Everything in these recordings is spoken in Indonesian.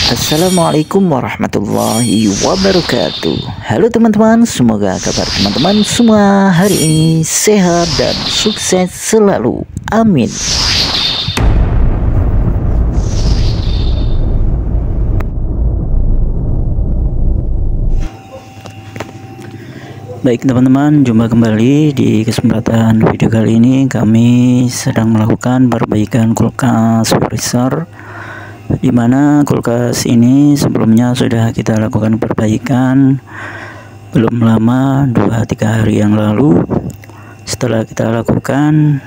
Assalamualaikum warahmatullahi wabarakatuh. Halo teman-teman, semoga kabar teman-teman semua hari ini sehat dan sukses selalu. Amin. Baik teman-teman, jumpa kembali di kesempatan video kali ini. Kami sedang melakukan perbaikan kulkas freezer, di mana kulkas ini sebelumnya sudah kita lakukan perbaikan belum lama, 2-3 hari yang lalu. Setelah kita lakukan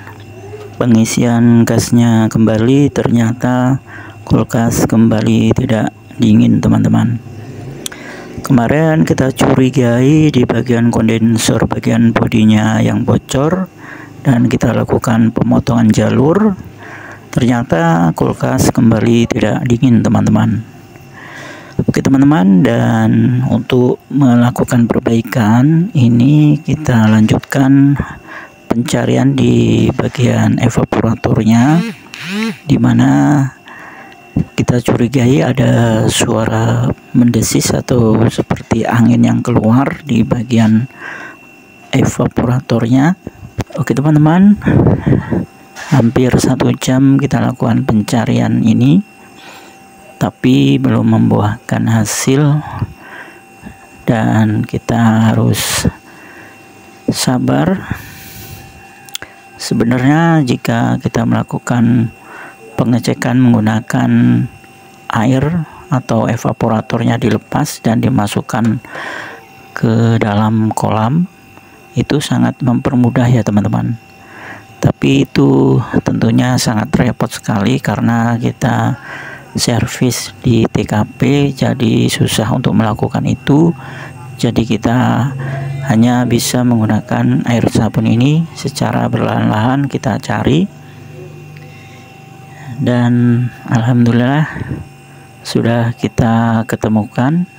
pengisian gasnya kembali, ternyata kulkas kembali tidak dingin teman-teman. Kemarin kita curigai di bagian kondensor bagian bodinya yang bocor, dan kita lakukan pemotongan jalur. Ternyata kulkas kembali tidak dingin teman-teman. Oke teman-teman, dan untuk melakukan perbaikan ini kita lanjutkan pencarian di bagian evaporatornya, dimana kita curigai ada suara mendesis atau seperti angin yang keluar di bagian evaporatornya. Oke teman-teman, hampir 1 jam kita lakukan pencarian ini, tapi belum membuahkan hasil, dan kita harus sabar. Sebenarnya jika kita melakukan pengecekan menggunakan air atau evaporatornya dilepas dan dimasukkan ke dalam kolam, itu sangat mempermudah ya teman-teman. Tapi itu tentunya sangat repot sekali karena kita servis di TKP, jadi susah untuk melakukan itu. Jadi kita hanya bisa menggunakan air sabun ini secara perlahan-lahan kita cari, dan alhamdulillah sudah kita ketemukan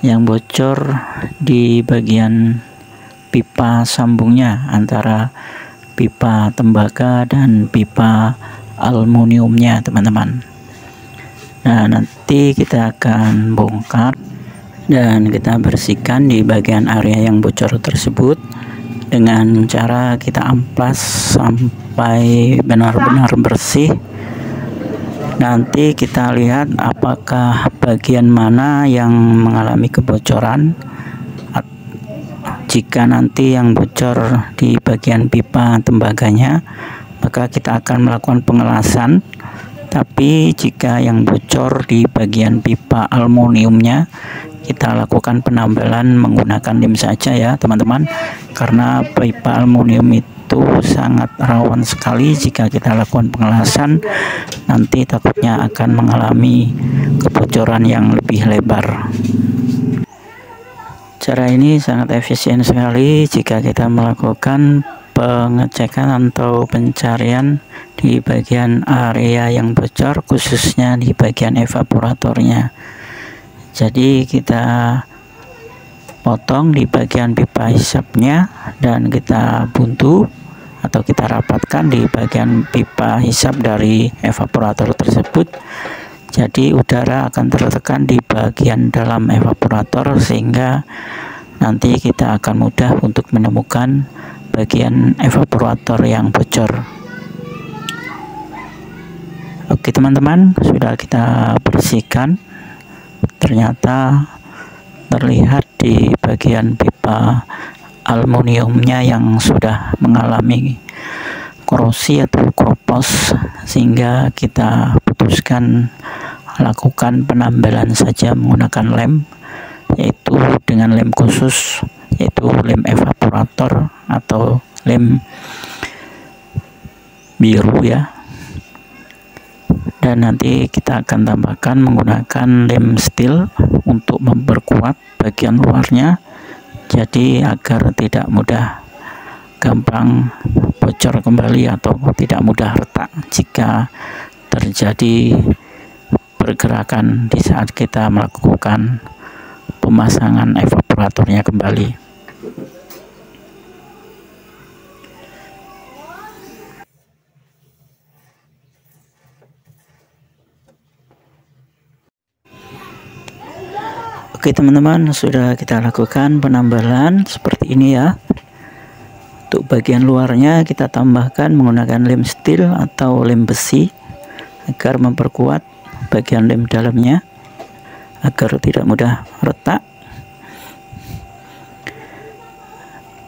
yang bocor di bagian pipa sambungnya antara pipa tembaga dan pipa aluminiumnya teman-teman. Nah, nanti kita akan bongkar dan kita bersihkan di bagian area yang bocor tersebut dengan cara kita amplas sampai benar-benar bersih. Nanti kita lihat apakah bagian mana yang mengalami kebocoran. Jika nanti yang bocor di bagian pipa tembaganya, maka kita akan melakukan pengelasan. Tapi jika yang bocor di bagian pipa aluminiumnya, kita lakukan penambalan menggunakan lem saja ya teman-teman, karena pipa aluminium itu sangat rawan sekali. Jika kita lakukan pengelasan, nanti takutnya akan mengalami kebocoran yang lebih lebar. Cara ini sangat efisien sekali jika kita melakukan pengecekan atau pencarian di bagian area yang bocor, khususnya di bagian evaporatornya. Jadi kita potong di bagian pipa hisapnya dan kita buntu atau kita rapatkan di bagian pipa hisap dari evaporator tersebut. Jadi udara akan tertekan di bagian dalam evaporator, sehingga nanti kita akan mudah untuk menemukan bagian evaporator yang bocor. Oke teman-teman, sudah kita bersihkan. Ternyata terlihat di bagian pipa aluminiumnya yang sudah mengalami korosi atau kropos, sehingga kita putuskan lakukan penambalan saja menggunakan lem, yaitu dengan lem khusus, yaitu lem evaporator atau lem biru ya. Dan nanti kita akan tambahkan menggunakan lem steel untuk memperkuat bagian luarnya, jadi agar tidak mudah gampang bocor kembali atau tidak mudah retak jika terjadi pergerakan di saat kita melakukan pemasangan evaporatornya kembali. Oke teman-teman, sudah kita lakukan penambalan seperti ini ya. Untuk bagian luarnya kita tambahkan menggunakan lem steel atau lem besi agar memperkuat bagian lem dalamnya agar tidak mudah retak.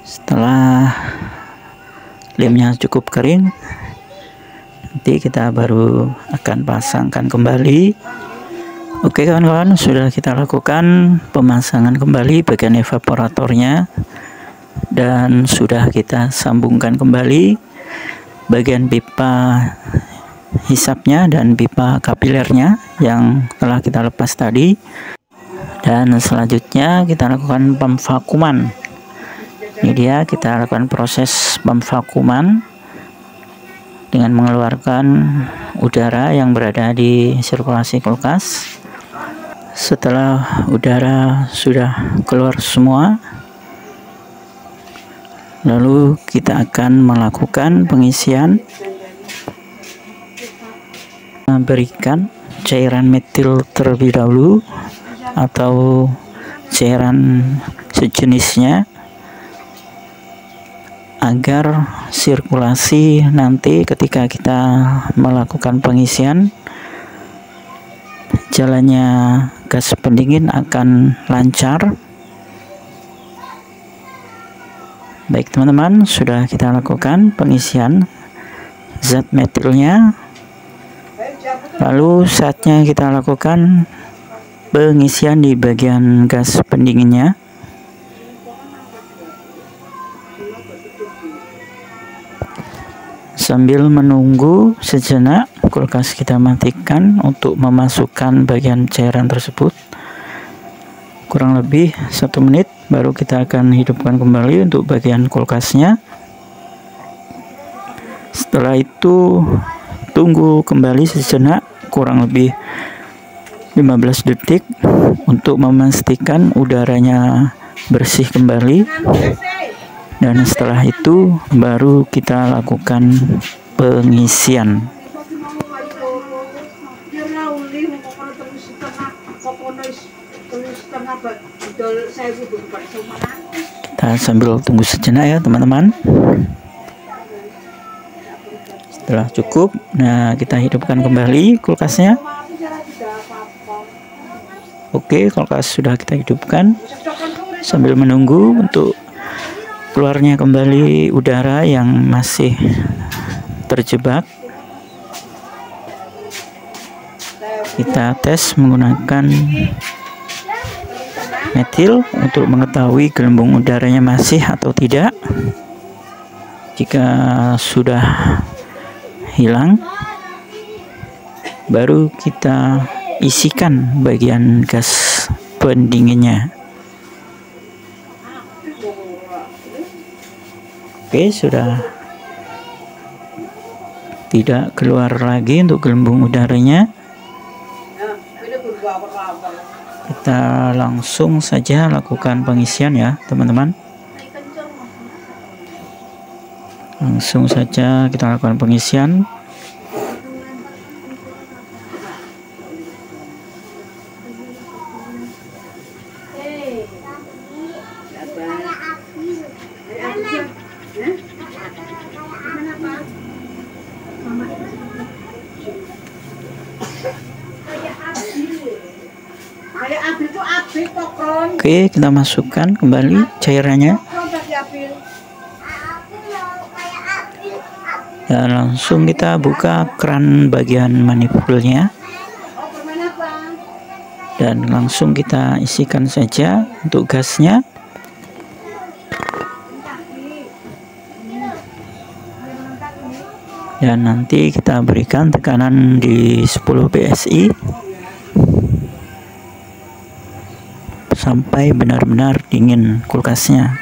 Setelah lemnya cukup kering, nanti kita baru akan pasangkan kembali. Oke kawan-kawan, sudah kita lakukan pemasangan kembali bagian evaporatornya dan sudah kita sambungkan kembali bagian pipa hisapnya dan pipa kapilernya yang telah kita lepas tadi. Dan selanjutnya kita lakukan pemvakuman. Ini dia, kita lakukan proses pemvakuman dengan mengeluarkan udara yang berada di sirkulasi kulkas. Setelah udara sudah keluar semua, lalu kita akan melakukan pengisian, berikan cairan metil terlebih dahulu atau cairan sejenisnya agar sirkulasi nanti ketika kita melakukan pengisian, jalannya gas pendingin akan lancar. Baik teman-teman, sudah kita lakukan pengisian zat metilnya, lalu saatnya kita lakukan pengisian di bagian gas pendinginnya. Sambil menunggu sejenak, kulkas kita matikan untuk memasukkan bagian cairan tersebut. Kurang lebih 1 menit baru kita akan hidupkan kembali untuk bagian kulkasnya. Setelah itu tunggu kembali sejenak, kurang lebih 15 detik untuk memastikan udaranya bersih kembali. Dan setelah itu baru kita lakukan pengisian. Kita sambil tunggu sejenak ya teman-teman. Setelah cukup, nah kita hidupkan kembali kulkasnya. Oke, kulkas sudah kita hidupkan. Sambil menunggu untuk keluarnya kembali udara yang masih terjebak, kita tes menggunakan metil untuk mengetahui gelembung udaranya masih atau tidak. Jika sudah hilang, baru kita isikan bagian gas pendinginnya. Oke, sudah tidak keluar lagi untuk gelembung udaranya. Kita langsung saja lakukan pengisian ya teman-teman. Langsung saja kita lakukan pengisian. Oke, kita masukkan kembali cairannya dan langsung kita buka keran bagian manifolnya dan langsung kita isikan saja untuk gasnya. Dan nanti kita berikan tekanan di 10 PSI sampai benar-benar dingin kulkasnya.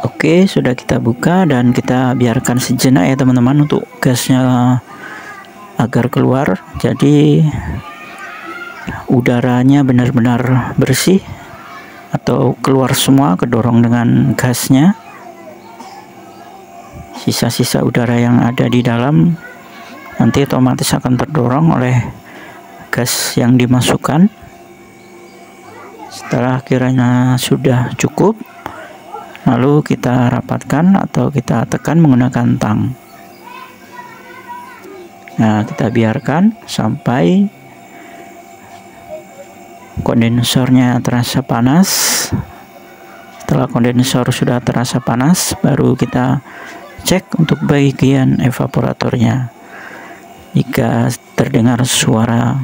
Oke, sudah kita buka dan kita biarkan sejenak ya teman-teman untuk gasnya agar keluar. Jadi udaranya benar-benar bersih atau keluar semua, kedorong dengan gasnya. Sisa-sisa udara yang ada di dalam nanti otomatis akan terdorong oleh gas yang dimasukkan. Setelah kiranya sudah cukup, lalu kita rapatkan atau kita tekan menggunakan tang. Nah, kita biarkan sampai kondensornya terasa panas. Setelah kondensor sudah terasa panas, baru kita cek untuk bagian evaporatornya. Jika terdengar suara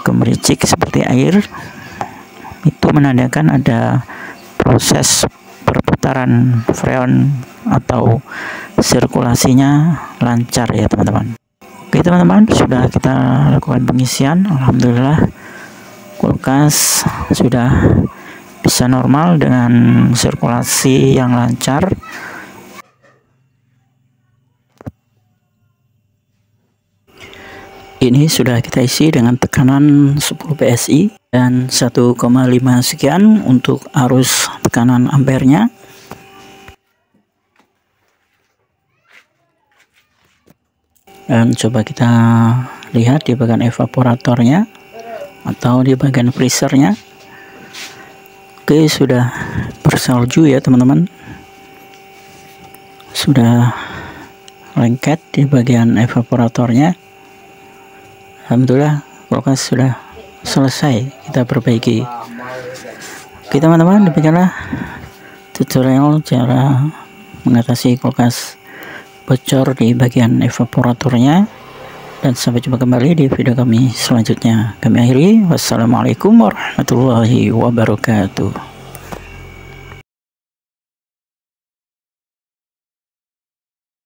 gemericik seperti air, itu menandakan ada proses perputaran freon atau sirkulasinya lancar ya teman-teman. Oke teman-teman, sudah kita lakukan pengisian. Alhamdulillah kulkas sudah bisa normal dengan sirkulasi yang lancar. Ini sudah kita isi dengan tekanan 10 PSI dan 1,5 sekian untuk arus tekanan ampernya. Dan coba kita lihat di bagian evaporatornya atau di bagian freezernya. Oke, sudah bersalju ya teman-teman. Sudah lengket di bagian evaporatornya. Alhamdulillah kulkas sudah selesai kita perbaiki. Oke teman-teman, demikianlah tutorial cara mengatasi kulkas bocor di bagian evaporatornya, dan sampai jumpa kembali di video kami selanjutnya. Kami akhiri, wassalamualaikum warahmatullahi wabarakatuh.